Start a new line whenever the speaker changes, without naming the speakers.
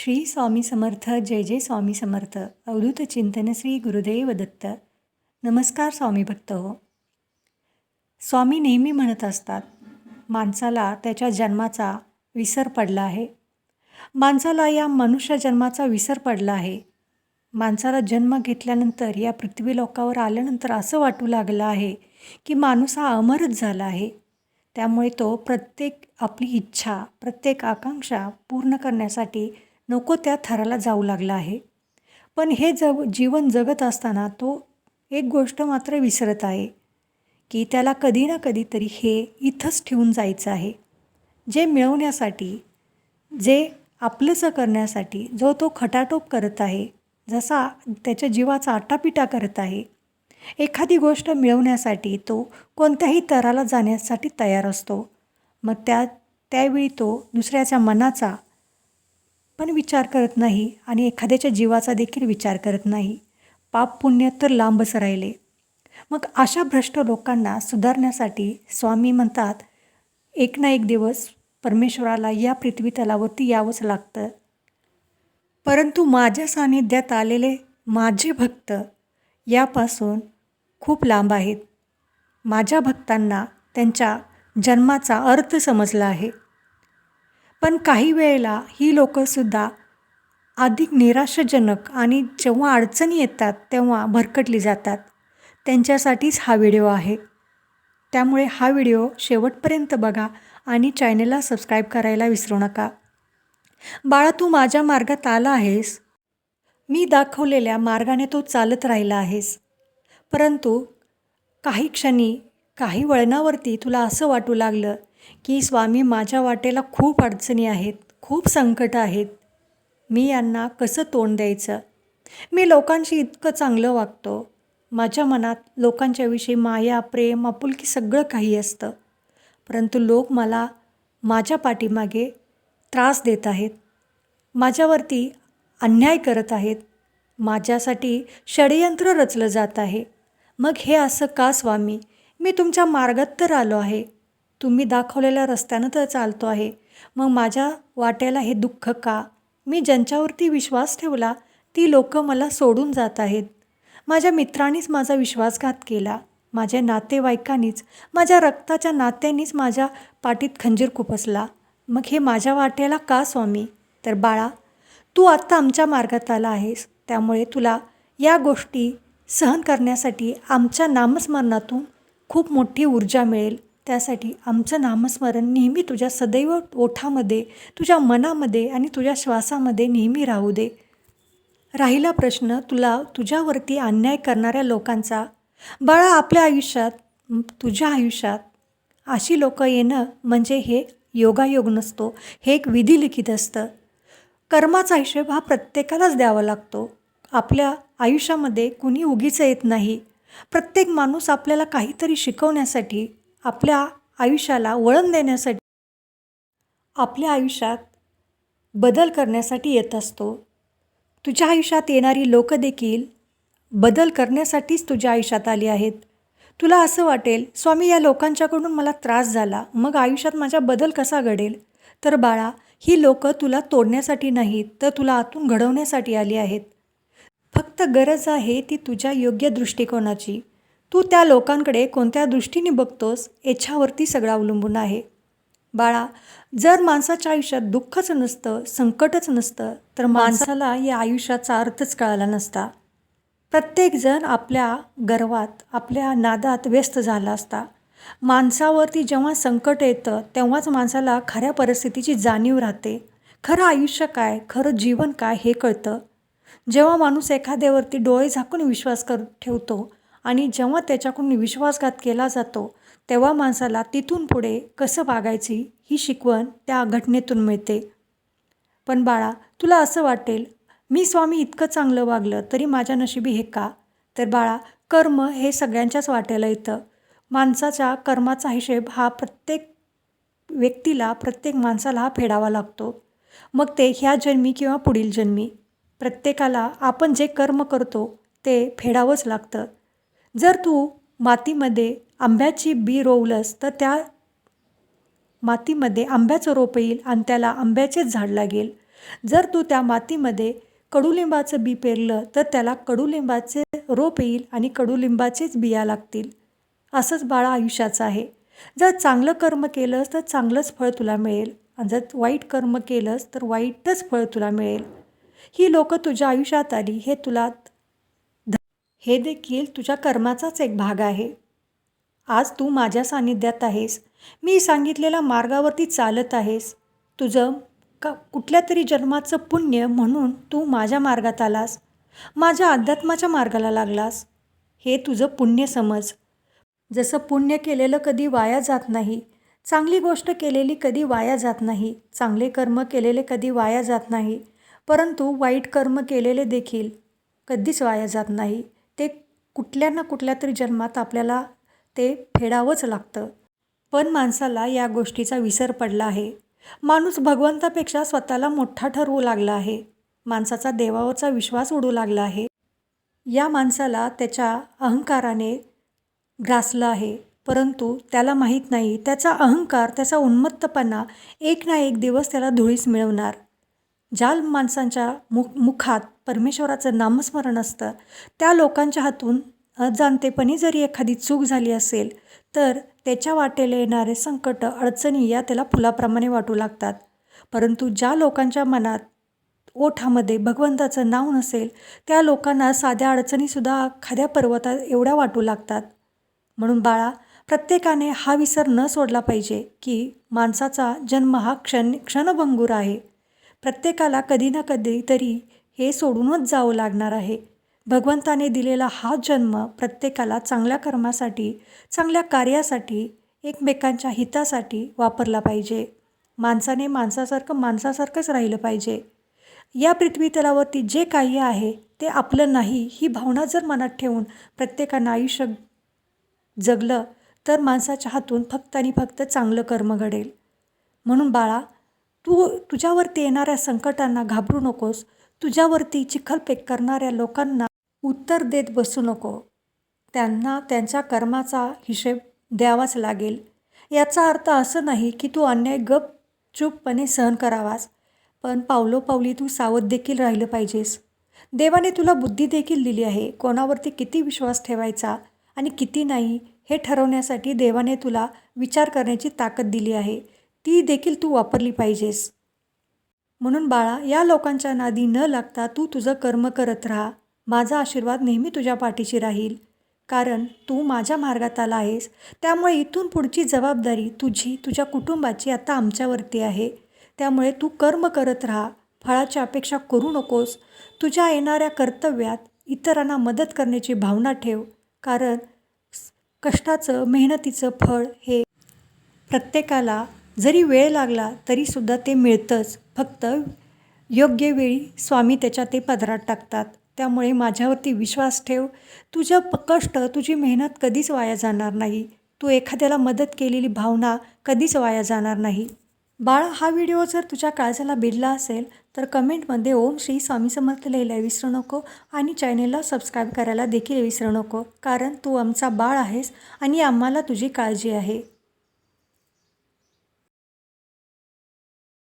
श्री स्वामी समर्थ. जय जय स्वामी समर्थ. अवधूत चिंतन श्री गुरुदेव दत्त. नमस्कार स्वामी भक्त हो. स्वामी नेहमी म्हणत असतात, माणसाला त्याच्या जन्माचा विसर पडला आहे. माणसाला या मनुष्य जन्माचा विसर पडला आहे. माणसाला जन्म घेतल्यानंतर या पृथ्वी लोकावर आल्यानंतर असं वाटू लागलं आहे की माणूस हा अमरच झाला आहे. त्यामुळे तो प्रत्येक आपली इच्छा, प्रत्येक आकांक्षा पूर्ण करण्यासाठी नको त्या थराला जाऊ लागला आहे. पण हे जीवन जगत असताना तो एक गोष्ट मात्र विसरत आहे की त्याला कधी ना कधीतरी हे इथंच ठेवून जायचं आहे. जे मिळवण्यासाठी, जे आपलंसं करण्यासाठी जो तो खटाटोप करत आहे, जसा त्याच्या जीवाचा आटापिटा करत आहे, एखादी गोष्ट मिळवण्यासाठी तो कोणत्याही तराला जाण्यासाठी तयार असतो. मग त्यावेळी तो दुसऱ्याच्या मनाचा पण विचार करत नाही आणि एखाद्याच्या जीवाचा देखील विचार करत नाही. पाप पुण्य तर लांबच राहिले. मग अशा भ्रष्ट लोकांना सुधारण्यासाठी स्वामी म्हणतात, एक ना एक दिवस परमेश्वराला या पृथ्वी तलावरती यावंच लागतं. परंतु माझ्या सानिध्यात आलेले माझे भक्त यापासून खूप लांब आहेत. माझ्या भक्तांना त्यांच्या जन्माचा अर्थ समजला आहे. पण काही वेळेला ही लोकंसुद्धा अधिक निराशाजनक आणि जेव्हा अडचणी येतात तेव्हा भरकटली जातात. त्यांच्यासाठीच हा व्हिडिओ आहे. त्यामुळे हा व्हिडिओ शेवटपर्यंत बघा आणि चॅनलला सबस्क्राईब करायला विसरू नका. बाळा, तू माझ्या मार्गात आला आहेस. मी दाखवलेल्या मार्गाने तू चालत राहिला आहेस. परंतु काही क्षणी, काही वळणावरती तुला असं वाटू लागलं की स्वामी, माझ्या वाटेला खूप अडचणी आहेत, खूप संकट आहेत. मी यांना कसं तोंड द्यायचं? मी लोकांशी इतकं चांगलं वागतो. माझ्या मनात लोकांच्याविषयी माया, प्रेम, आपुलकी सगळं काही असतं. परंतु लोक मला माझ्या पाठीमागे त्रास देत आहेत. माझ्यावरती अन्याय करत आहेत. माझ्यासाठी षडयंत्र रचलं जात आहे. मग हे असं का स्वामी? मी तुमच्या मार्गात तर आलो आहे. तुम्ही दाखवलेल्या रस्त्यानं तर चालतो आहे. मग माझ्या वाट्याला हे दुःख का? मी ज्यांच्यावरती विश्वास ठेवला ती लोकं मला सोडून जात आहेत. माझ्या मित्रांनीच माझा विश्वासघात केला. माझ्या नातेवाईकांनीच, माझ्या रक्ताच्या नात्यांनीच माझ्या पाठीत खंजीर खुपसला. मग हे माझ्या वाट्याला का स्वामी? तर बाळा, तू आत्ता आमच्या मार्गात आला आहेस. त्यामुळे तुला या गोष्टी सहन करण्यासाठी आमच्या नामस्मरणातून खूप मोठी ऊर्जा मिळेल. त्यासाठी आमचं नामस्मरण नेहमी तुझ्या सदैव ओठामध्ये, तुझ्या मनामध्ये आणि तुझ्या श्वासामध्ये नेहमी राहू दे. राहिला प्रश्न तुझ्यावरती अन्याय करणाऱ्या लोकांचा, बाळा, आपल्या आयुष्यात, तुझ्या आयुष्यात अशी लोकं येणं म्हणजे हे योगायोग नसतो. हे एक विधी लिखित असतं. कर्माचा हिशोब हा प्रत्येकालाच द्यावा लागतो. आपल्या आयुष्यामध्ये कुणी उगीच येत नाही. प्रत्येक माणूस आपल्याला काहीतरी शिकवण्यासाठी, आपल्या आयुष्याला वळण देण्यासाठी, आपल्या आयुष्यात बदल करण्यासाठी येत असतो. तुझ्या आयुष्यात येणारी लोकं देखील बदल करण्यासाठीच तुझ्या आयुष्यात आली आहेत. तुला असं वाटेल, स्वामी, या लोकांच्याकडून मला त्रास झाला, मग आयुष्यात माझ्या बदल कसा घडेल? तर बाळा, ही लोकं तुला तोडण्यासाठी नाहीत, तर तुला आतून घडवण्यासाठी आली आहेत. फक्त गरज आहे ती तुझ्या योग्य दृष्टिकोनाची. तू त्या लोकांकडे कोणत्या दृष्टीने बघतोस याच्यावरती सगळं अवलंबून आहे. बाळा, जर माणसाच्या आयुष्यात दुःखच नसतं, संकटच नसतं, तर माणसाला या आयुष्याचा अर्थच कळाला नसता. प्रत्येकजण आपल्या गर्वात, आपल्या नादात व्यस्त झाला असता. माणसावरती जेव्हा संकट येतं तेव्हाच माणसाला खऱ्या परिस्थितीची जाणीव राहते. खरं आयुष्य काय, खरं जीवन काय हे कळतं. जेव्हा माणूस एखाद्यावरती डोळे झाकून विश्वास ठेवतो आणि जेव्हा त्याच्याकडून विश्वासघात केला जातो, तेव्हा माणसाला तिथून पुढे कसं वागायची ही शिकवण त्या घटनेतून मिळते. पण बाळा, तुला असं वाटेल, मी स्वामी इतकं चांगलं वागलं तरी माझ्या नशिबी हे का? तर बाळा, कर्म हे सगळ्यांच्याच वाट्याला येतं. माणसाच्या कर्माचा हिशेब हा प्रत्येक व्यक्तीला, प्रत्येक माणसाला हा फेडावा लागतो. मग ते ह्या जन्मी किंवा पुढील जन्मी प्रत्येकाला आपण जे कर्म करतो ते फेडावंच लागतं. जर तू मातीमध्ये आंब्याची बी रोवलंस तर त्या मातीमध्ये आंब्याचं रोप येईल आणि त्याला आंब्याचेच झाड लागेल. जर तू त्या मातीमध्ये कडुलिंबाचं बी पेरलं तर त्याला कडुलिंबाचे रोप येईल आणि कडुलिंबाचेच बिया लागतील. असंच बाळा आयुष्याचं आहे. जर चांगलं कर्म केलंस तर चांगलंच फळ तुला मिळेल आणि जर वाईट कर्म केलंस तर वाईटच फळ तुला मिळेल. ही लोकं तुझ्या आयुष्यात आली हे देखील तुझ्या कर्माचाच एक भाग आहे. आज तू माझ्या सानिध्यात आहेस. मी सांगितलेल्या मार्गावरती चालत आहेस. तुझं कुठल्या तरी जन्माचं पुण्य म्हणून तू माझ्या मार्गात आलास. माझ्या अध्यात्माच्या मार्गाला लागलास. हे तुझं पुण्य समज. जसं पुण्य केलेलं कधी वाया जात नाही, चांगली गोष्ट केलेली कधी वाया जात नाही, चांगले कर्म केलेले कधी वाया जात नाही, परंतु वाईट कर्म केलेले देखील कधीच वाया जात नाही. ते कुठल्या ना कुठल्या तरी जन्मात आपल्याला ते फेडावंच लागतं. पण माणसाला या गोष्टीचा विसर पडला आहे. माणूस भगवंतापेक्षा स्वतःला मोठा ठरवू लागला आहे. माणसाचा देवावरचा विश्वास उडू लागला आहे. या माणसाला त्याच्या अहंकाराने ग्रासलं आहे, परंतु त्याला माहीत नाही त्याचा अहंकार, त्याचा उन्मत्तपणा एक ना एक दिवस त्याला धुळीस मिळवणार. ज्या माणसांच्या मुखात परमेश्वराचं नामस्मरण असतं त्या लोकांच्या हातून अजाणतेपणी जरी एखादी चूक झाली असेल तर त्याच्या वाटेला येणारे संकट, अडचणी या त्याला फुलाप्रमाणे वाटू लागतात. परंतु ज्या लोकांच्या मनात, ओठामध्ये भगवंताचं नाव नसेल त्या लोकांना साध्या अडचणीसुद्धा खाद्या पर्वतात एवढ्या वाटू लागतात. म्हणून बाळा, प्रत्येकाने हा विसर न सोडला पाहिजे की माणसाचा जन्म हा क्षणभंगूर आहे. प्रत्येकाला कधी ना कधी तरी हे सोडूनच जावं लागणार आहे. भगवंताने दिलेला हा जन्म प्रत्येकाला चांगल्या कर्मासाठी, चांगल्या कार्यासाठी, एकमेकांच्या हितासाठी वापरला पाहिजे. माणसाने माणसासारखंच राहिलं पाहिजे. या पृथ्वीतलावरती जे काही आहे ते आपलं नाही ही भावना जर मनात ठेवून प्रत्येकानं आयुष्य जगलं तर माणसाच्या हातून फक्त आणि फक्त चांगलं कर्म घडेल. म्हणून बाळा, तुझ्यावरती येणाऱ्या संकटांना घाबरू नकोस. तुझ्यावरती चिखलफेक करणाऱ्या लोकांना उत्तर देत बसू नको. त्यांना त्यांच्या कर्माचा हिशेब द्यावाच लागेल. याचा अर्थ असं नाही की तू अन्याय गपचूपपणे सहन करावास, पण पावलोपावली तू सावध देखील राहिलं पाहिजेस. देवाने तुला बुद्धी देखील दिली आहे. कोणावरती किती विश्वास ठेवायचा आणि किती नाही हे ठरवण्यासाठी देवाने तुला विचार करण्याची ताकद दिली आहे. ती देखील तू वापरली पाहिजेस. म्हणून बाळा, या लोकांच्या नादी न लागता तू तुझं कर्म करत राहा. माझा आशीर्वाद नेहमी तुझ्या पाठीशी राहील. कारण तू माझ्या मार्गात आला आहेस. त्यामुळे इथून पुढची जबाबदारी तुझी, तुझ्या कुटुंबाची आता आमच्यावरती आहे. त्यामुळे तू कर्म करत राहा. फळाची अपेक्षा करू नकोस. तुझ्या येणाऱ्या कर्तव्यात इतरांना मदत करण्याची भावना ठेव. कारण कष्टाचं, मेहनतीचं फळ हे प्रत्येकाला जरी वेळ लागला तरीसुद्धा ते मिळतंच. फक्त योग्य वेळी स्वामी त्याच्या ते पदरात टाकतात. त्यामुळे माझ्यावरती विश्वास ठेव. तुझं कष्ट, तुझी मेहनत कधीच वाया जाणार नाही. तू एखाद्याला मदत केलेली भावना कधीच वाया जाणार नाही. बाळा, हा व्हिडिओ जर तुझ्या काळजाला भिडला असेल तर कमेंटमध्ये ओम श्री स्वामी समर्थ लिहायला विसरू नको आणि चॅनेलला सबस्क्राईब करायला देखील विसरू नको. कारण तू आमचा बाळ आहेस आणि आम्हाला तुझी काळजी आहे.